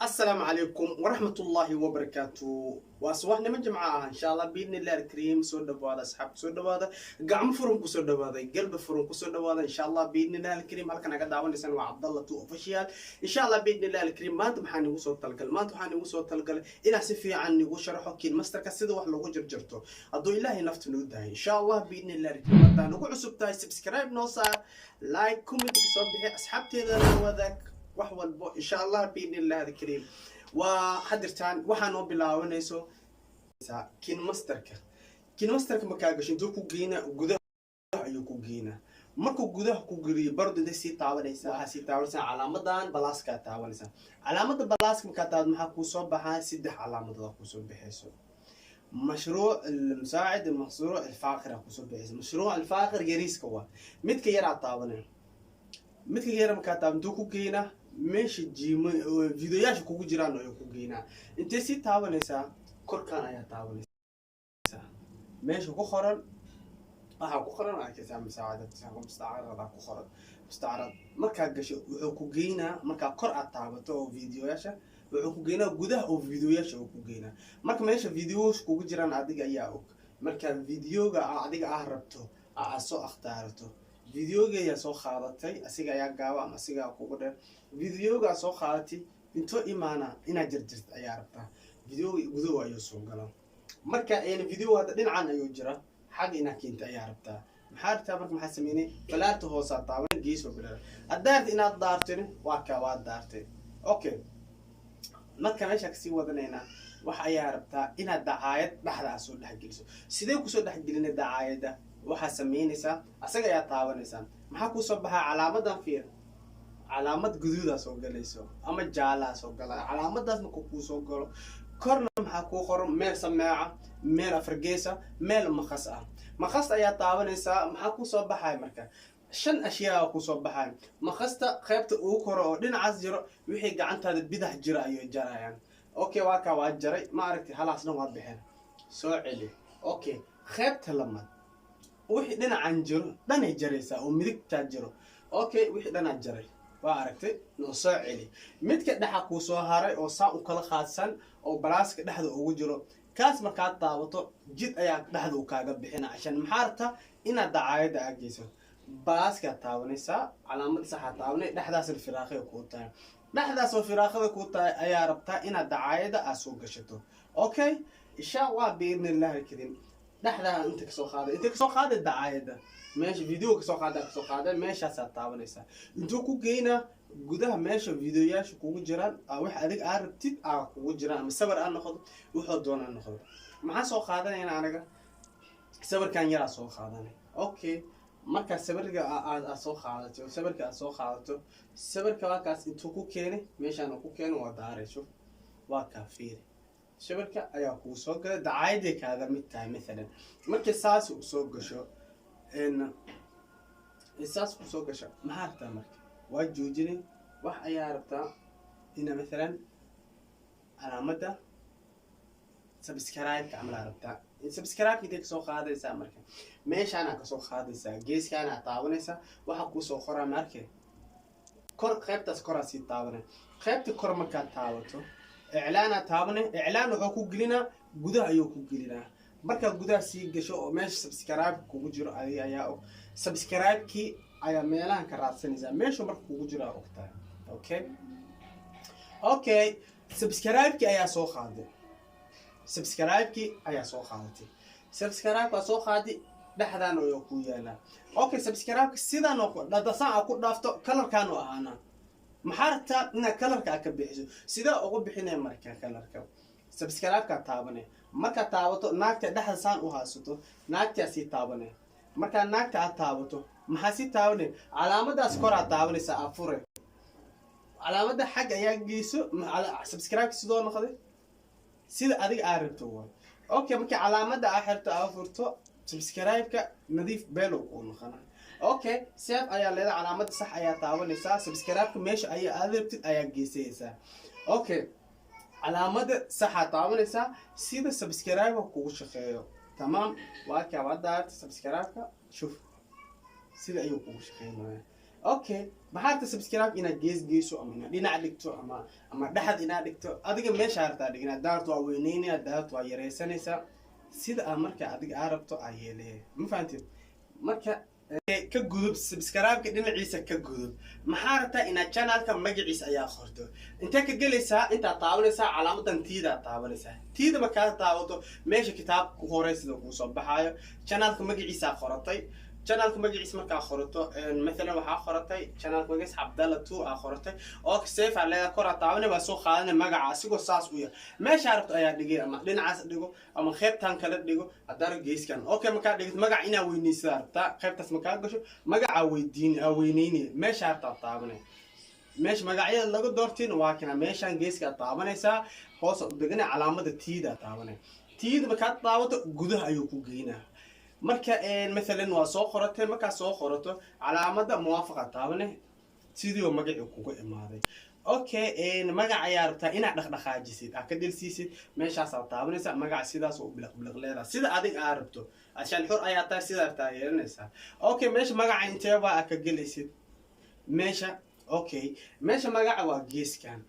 السلام عليكم ورحمة الله وبركاته وأصبحنا من جماعة إن شاء الله بإذن الله الكريم سود بهذا أصحاب سود بهذا قام فرنكو سود بهذا قلب فرنكو سود بهذا إن شاء الله بإذن الله الكريم هل كان قد دعوني سنة عبد الله تو أوفيشال إن شاء الله بإذن الله الكريم ما أنتم حاني وصوت تلقل ما أنتم حاني وصوت تلقل إلى سفي عني وشرحوا كين مستر كسيد وحلو وجر جرتو أضو الله نفط نوده إن شاء الله بإذن الله الكريم هذا نقول عصب تاي سبسكرايب نوصل لايك كومنت بصوب أصحاب تيذا وذاك وحول إن شاء الله بإذن الله الكريم وحضرتان waxaan bilaabanayso kin masterka markaa gashin duu ku geena gudaha ayuu ku geena markuu gudaha ku gariyo bardo si taabanaysa waxa si taabanaysa calaamadan balaaska taabanaysa calaamada balaaska markaa taad maxaa ku soo baxaa saddex calaamadood ku soo bixayso مشروع المساعد المشروع الفاخر ku soo bixayso مشروع الفاخر yariiska waa midka yar taabanay midka yar markaa taad duu ku geena meesha jiimo fiidiyoyaasha kugu jiraan oo ku geynaa intee si taabanaysa korkaan ayaa taabanaysa meesha ku qoran waxa ku qoran arkaysa mustaacad ku qoran mustaacad marka gasho wuxuu ku geynaa marka kor aad taabato oo fiidiyoyaasha wuxuu ku geynaa gudaha oo fiidiyoyaasha uu ku geynaa marka meesha fiidiyoyaasha kugu jiraan adiga ayaa og marka fiidiyoga adiga rabto aad soo akhtaarato فيديوغا يا سو خادتي اسيغا يا غاوا ام اسيغا كوغو دير فيديوغا سو خادتي انتو ايمانا انا جرجرت ايا ربتا فيديو غدو ايو سو غلا marka een video hada dhinacan ayuu jira xaq ina keenta ayaa rabtaa maxaa rabtaa marka maxaa sameeyay falaarta hoos taaban geeso bilaa adaart inaad daartin waa ka waa daartay okay marka meesha ka sii wadanayna waxa ayaa rabtaa inaad dacaayad dhaxda soo dhaxgeliso sidee ku soo dhaxgelinay dacaayada waxa sameynaysa asaga ayaa taabanaysa maxaa ku soo baxay calaamadan fiir calaamad guduuda soo galayso ama jaala soo galay calaamadaas markuu ku soo galo korna maxaa ku qoran meel sameeca meel afargeesa meel maqas ayaa taabanaysa maxaa ku soo baxay marka shan ashyaa ku soo baxay maqasta qaybta ugu koro oo dhinacaas jiro wixii gacantaada bidax jira ayuu jarayaan okay waa ka waa jaray ma aragtay halaasna waa bixin soo celi okay qaybta lamad wixii dhinacan jiro dhanay jaraysa oo midigta jiro okay wixii dhanac jaray waa aragtay noo soo celi midka dhaxa ku soo haray oo saa u kala qaadsan oo balaaska dhaxda ugu jiro kaas markaa taabato jid ayaa dhaxda u kaaga bixina ashan maxaarta ina dacaayada ageyso balaaska taabanaysa calaamad sax taabanay dhaxdaas firaaqay ku tahay dhaxdaas oo firaaqada ku tahay ayaa rabtaa ina dacaayada aad soo gashato okay insha Allah biidnillaahi karim dhaxda inta ka soo qaaday dacaayada meesha video ka soo qaaday meeshaas aad taabanaysa intuu ku geeyna gudaha meesha fiidiyoyaasha kugu jiraan wax adig aad rabtid kugu jiraan ama sabar aan noqdo wuxuu doonaa noqdo maxaa soo qaadanayna anaga sabarkan yara soo qaadanay okay marka sabarka aad soo qaadato sabarka waakaas intuu ku keenay meeshaan ku keenay waa daarayso waa ka fiiri shabarka ayaa ku soo galay dacaayada kaaga mid tahay midalan markii saas u soo gasho saas ku soo gasho maxaa rabtaa marka waa joojinay wax ayaa rabtaa ina midalan calaamada subscribe ka amla rabtaa subscribe kidii soo qaadaysa marka meeshaan ka soo qaadaysa geeskaana taabanaysa waxa ku soo qoraa markii kor qaybtaas kor si taabanay qaybta kor marka taabato إعلان تابنه إعلان وحكو قلنا جودها أيوكو قلنا بركة جودها سي جشو ماش سبسكرايب كوجرا أيا أو سبسكرايب كي أيا ميلان كراسني زي ماشو مركو كوجرا وقتها أوكي سبسكرايب كي أيا سو خادي سبسكرايب كي أيا سو خادتي سبسكرايب سو خادي لحدا نو يوكو يانا أوكي سبسكرايب سيدا نوكو لا دسان أكو دافتو كلر كانوا أنا maxaarta ina kalarka ka bixiso sida ugu bixinay marka kalarka subscribe ka taabanay marka taabato naagta dhaxda saan u haasato naagta si taabanay marka naagta aad taabato maxaa si taabanay calaamadaas kor aad taabanaysa afure calaamada xag ayaa geyso subscribe sidoo noqday sida adiga aad rabto okay marka calaamada aad xirto afurto subscribe ka nadiif beelo oo noqonaa okay save ayaa leedahay calaamada sax ayaa taabanaysa subscribe ka meesha ayaa aadabtid ayaa geysaysa okay calaamada sax ayaa taabanaysa sida subscribe kugu shaqeeyo tamam waa ka wadaad subscribe ka shuf sida ayuu kugu shaqeeyaa okay maxaad subscribe ina gees ama ina dhinac dhigto ama dhaxad ina dhigto adiga meesha hartaa dhigina daarto waa weyneynaya daarto waa yareysanaysa sida marka adiga arabto ayele ma fahantiin marka ka gudub subscribe ka dhinaciisa ka gudub maxaa rabtaa ina channelka magaciisa ayaa qorto inta ka galaysaa inta taabanaysa calaamadan tiida taabanaysa tiida marka taabato meesha kitaab ku horeysida ku soo baxayo channelka magaciisa qoratay channelka magaciisa marka qorato mesela waxa qoratay channelka magaciisa Abdalla 2 qoratay oo save leedahay kor taabanay waa soo qaadanay magaca asigoo saas u yahay meesha rabto ayaa dhigay ama dhinacaas dhigo ama qaybtan kala dhigo hadana geeskan okay marka dhigid magac ina weynaysa rabta qaybtaas marka gasho magaca weyneynay meesha rabta taabanay meesha magacyada lagu doortiin waa kana meeshan geeska taabanaysa hoos u dhigana calaamada tiida taabanay tiida marka taabato gudaha ayuu ku geynaa marka مثلا waa soo qoratay marka soo qorato calaamada muwaafaqa taabane sidoo magaci kugu imaaday okay magac ayaa rabtaa inaad dhaqdhaqaajisid ka dilsiisid meeshaas aad taabanaysa magac sidaas oo bilaq leedahay sida adig aad rabto ashan xor ayaa tahay sida rabtaa yeelanaysa okay meesha magaca intee baa ka galaysid meesha okay meesha magaca waa geeskan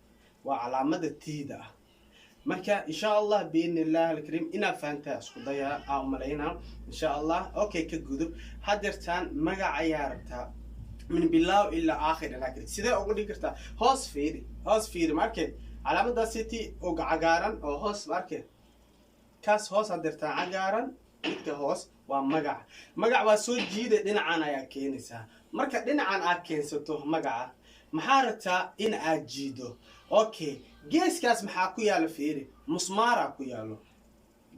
waa calaamada tiida marka insha Allah biinillah alkarim ina faanta isku daya aan malayna insha Allah okay ka gudub hadirtan magac ayaa rabtaa min bilaw ila aakhir laakiin sida ugu dhigirta hoos fiiri markay calaamada city oo cagaaran oo hoos markay kaas hoos hadirtan cagaaran midka hoos waa magac waa soo jiiday dhinacan ayaa keenaysa marka dhinacan aad keensato magaca maxaa rabtaa in aad jiido okay geeskaas maxaa ku yaalo fiiri musmaara ku yaalo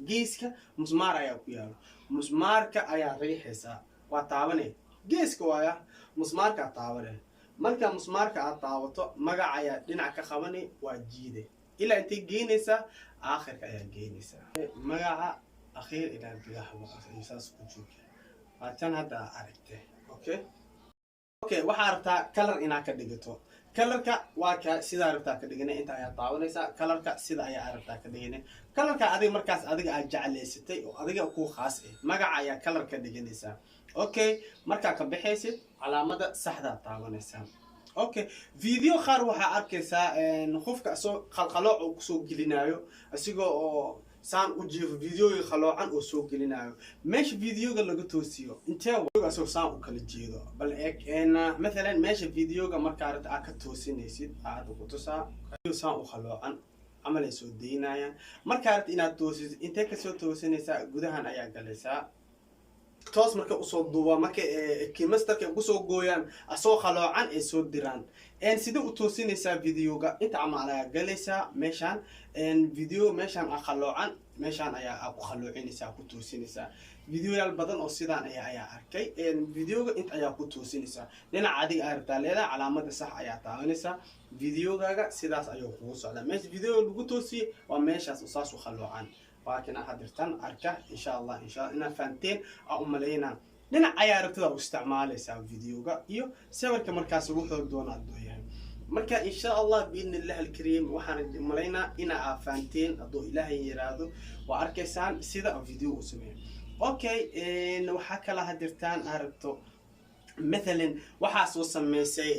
geeska musmaar ayaa ku yaalo musmaarka ayaa riixaysa waa taabanay geeska waaya musmaarka taabanay marka musmaarka aad taabato magac ayaa dhinac ka qabanay waa jiide ilaa intee geynaysa aakhirka ayaa geynaysa magaca akhir ilaa bilaha waqtigiisaas ku jooga waatan hadda aragtay okay waxa rabtaa color ina ka dhigato colorka waa ka sida rabtaa ka dhiganay inta ayaa taabanaysa colorka sida ayaa rabtaa ka dhiganay colorka adiga markaas adiga aad jecleysatay oo adiga ku khaas ah magaca ayaa color ka dhiganaysa okay marka ka bixaysid calaamada saxda taabanaysa okay video qaar waxa arkaysa qofka soo qalqalooc oo soo gelinayo asigoo oo saan u jiifo videoga qaloocan oo soo gelinayo meesha videoga laga toosiyo intee waa soo saan u kala jeedo bal مثلا meesha videoga marka aad ka toosinaysid aad ku tusaa saan u qaloocan amal ay soo deynayaan marka aad inaad toosisid intee ka soo toosinaysa gudahan ayaa galaysa toos marka u soo duuba marka kimasterka ugu soo gooyaan asoo qaloocan ay soo diraan sida u toosinaysa videoga inta amal ayaa galaysa meeshan video meeshan qaloocan meeshan ayaa ku qaloocinaysa ku toosinaysa videoyaal badan oo sidaan ayaa arkay videoga inta ayaa ku toosinaysa dhinaca adiga aragtaa leedahay calaamada sax ayaa taabanaysa videogaaga sidaas ayuu kugu socdaa meesha video lagu toosiyay waa meeshaas saas u qaloocan laakiin hadirtan arka insha Allah ina faanteen oo malayna dhinac ayaa aragtada u isticmaalaysa videoga iyo sawirka markaas wuxuu doonaa dooyahay marka insha Allah biinillah alkareem waxaan malayna ina faanteen adoo ilaahay yiraahdo waa arkaysaan sida video u sameeyo okay waxa kala hadirtan aragto مثلا waxa soo sameysay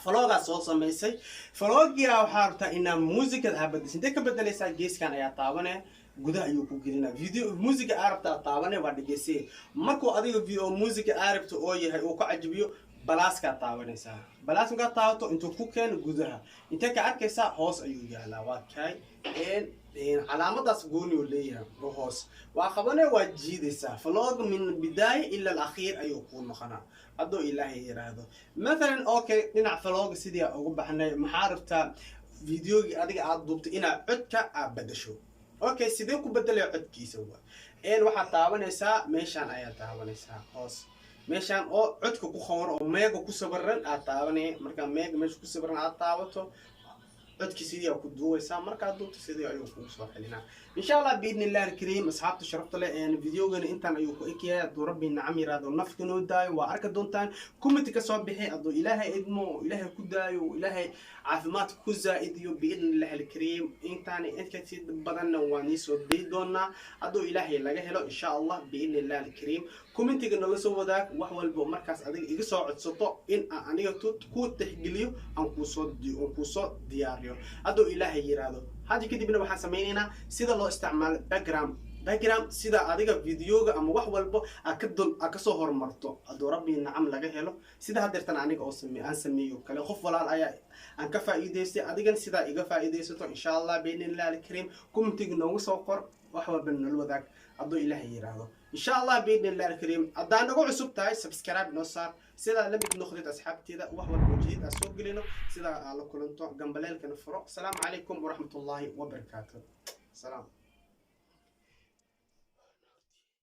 فلوغا soo sameysay فلوغيا waxa rabtaa ina muusikada abadis inta ka bedelaysa geeskan ayaa taabanay gudaha ayuu ku gelinaa video muusiga arabta taabanay waa dhigeysay markuu adiga video muusiga arabta oo yahay oo ku cajibiyo balaaska taabanaysa balaaska taabato intuu ku keen gudaha inta ka arkaysa hoos ayuu yaalaa waa kay calaamadaas gooni oo leeyahay hoos waa qabanay waa jiidaysa فلوغ من بداية إلى الأخير ayuu ku noqonaa adoo ilaahay yiraahdo مثلا okay dhinac فلوغ sidii ugu baxnay maxaa rabtaa videogi adiga aad duubtay ina codka aad bedesho okay sidee ku bedelay codkiisa waxa taabanaysaa meeshan ayaa taabanaysaa hoos meeshan oo codka ku qoran oo meega ku sawiran aad taabanay marka meega meesha ku sawiran aad taabato codki sidii ku duwaysa marka duubto sidii ayuu ku soo xelinaa insha Allah biidnillah alkareem asxaabta sharafta leh videogan intaan ayuu ku ekeyaa doo rabbi nacam yiraahdo nafkano daayo waa arka doontaan comment ka soo bixi adoo ilaahay idmo ilaahay ku daayo ilaahay caafimaad ku zaaidiyo biidnillah alkareem intaan inta badan waan soo deey doonaa adoo ilaahay laga helo insha Allah biidnillah alkareem commentiga nala soo wadaag wax walba markaas adiga iga soo codsato in aan aniga ku tixgeliyo aan ku soo diyaariyo hadduu ilaahay yiraahdo hadda kadibna waxaan sameynaynaa sida loo isticmaalo background sida adiga videoga ama wax walba ka soo hormarto hadduu rabbi nacam laga helo sida hadeertan aniga oo aan sameeyo kale qof walaal ayaa aan ka faa'iideystay adigan sida iga faa'iideysato insha Allah biidhnillah al-kariim commentiga noogu soo qor wax walba nala wadaag hadduu ilaahay yiraahdo insha Allah biidhnillah al-kariim haddaan nagu cusub tahay subscribe noo saar sida la mid noqdid asxaabteeda wax walba jidid soo gelino sida la kulanto gambaleelkana furo assalaamu calaykum wa rahmatullahi wa barakaatuh salaam